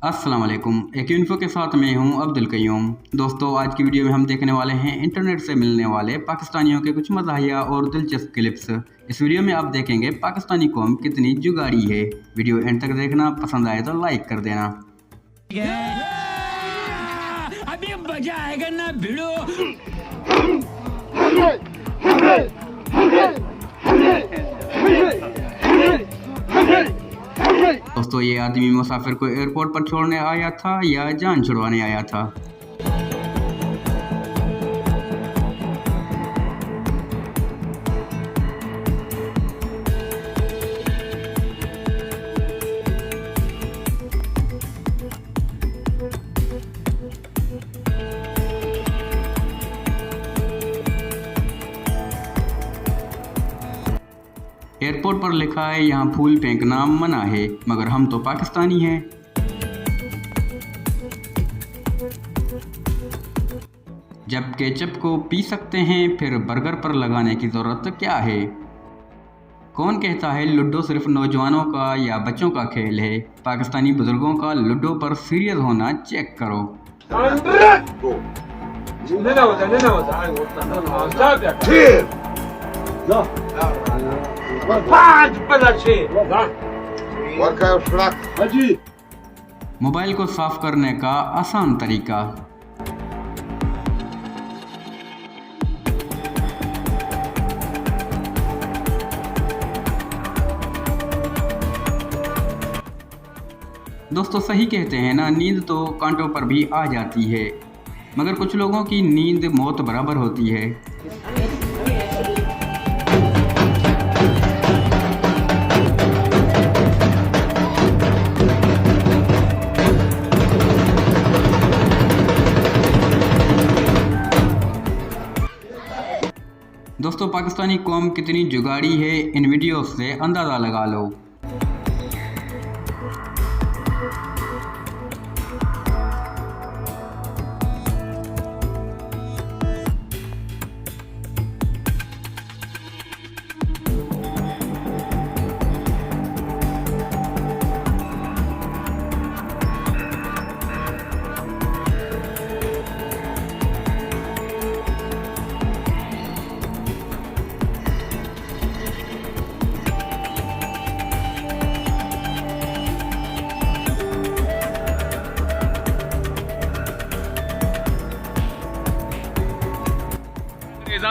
अस्सलाम वालेकुम। एक इन्फो के साथ मैं हूं अब्दुल कयूम। दोस्तों, आज की वीडियो में हम देखने वाले हैं इंटरनेट से मिलने वाले पाकिस्तानियों के कुछ मज़ाहिया और दिलचस्प क्लिप्स। इस वीडियो में आप देखेंगे पाकिस्तानी कौम कितनी जुगाड़ी है। वीडियो एंड तक देखना, पसंद आए तो लाइक कर देना। अभी मजा आएगा ना भिड़ो। दोस्तों, ये आदमी मुसाफिर को एयरपोर्ट पर छोड़ने आया था या जान छुड़वाने आया था? एयरपोर्ट पर लिखा है यहाँ फूल फेंकना मना है, मगर हम तो पाकिस्तानी हैं। जब केचप को पी सकते हैं, फिर बर्गर पर लगाने की ज़रूरत क्या है? कौन कहता है लूडो सिर्फ नौजवानों का या बच्चों का खेल है? पाकिस्तानी बुजुर्गों का लूडो पर सीरियस होना चेक करो। मोबाइल को साफ करने का आसान तरीका। दोस्तों, सही कहते हैं ना, नींद तो कांटों पर भी आ जाती है, मगर कुछ लोगों की नींद मौत बराबर होती है। दोस्तों, पाकिस्तानी कौम कितनी जुगाड़ी है, इन वीडियो से अंदाज़ा लगा लो।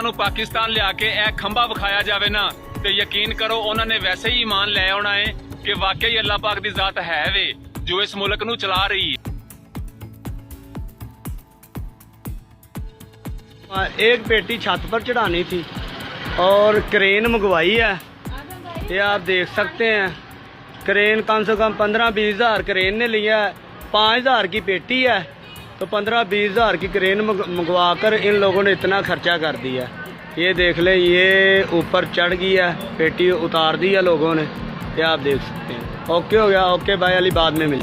ਨੂੰ ਪਾਕਿਸਤਾਨ ਲਿਆ ਕੇ ਇਹ ਖੰਭਾ ਵਿਖਾਇਆ ਜਾਵੇ ਨਾ ਤੇ ਯਕੀਨ ਕਰੋ ਉਹਨਾਂ ਨੇ ਵੈਸੇ ਹੀ ਈਮਾਨ ਲੈ ਆਉਣਾ ਹੈ ਕਿ ਵਾਕਈ ਅੱਲਾਹ ਪਾਕ ਦੀ ਜ਼ਾਤ ਹੈ ਵੇ ਜੋ ਇਸ ਮੁਲਕ ਨੂੰ ਚਲਾ ਰਹੀ है। एक पेटी छत पर चढ़ानी थी और क्रेन मंगवाई है, ये आप देख सकते हैं। क्रेन कम से कम 15-20 हज़ार क्रेन ने लिया है। 5,000 की पेटी है तो 15-20 हज़ार की क्रेन मंगवा कर इन लोगों ने इतना खर्चा कर दिया। ये देख ले, ये ऊपर चढ़ गई है, पेटी उतार दी है लोगों ने, ये आप देख सकते हैं। ओके हो गया, ओके भाई अली, बाद में मिल।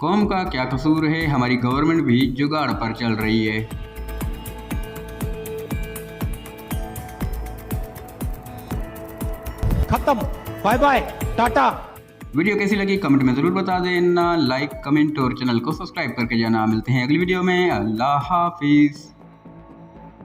कौम का क्या कसूर है, हमारी गवर्नमेंट भी जुगाड़ पर चल रही है। खत्म, बाय बाय, टाटा। वीडियो कैसी लगी कमेंट में ज़रूर बता देना। लाइक, कमेंट और चैनल को सब्सक्राइब करके जाना। मिलते हैं अगली वीडियो में। अल्लाह हाफिज़।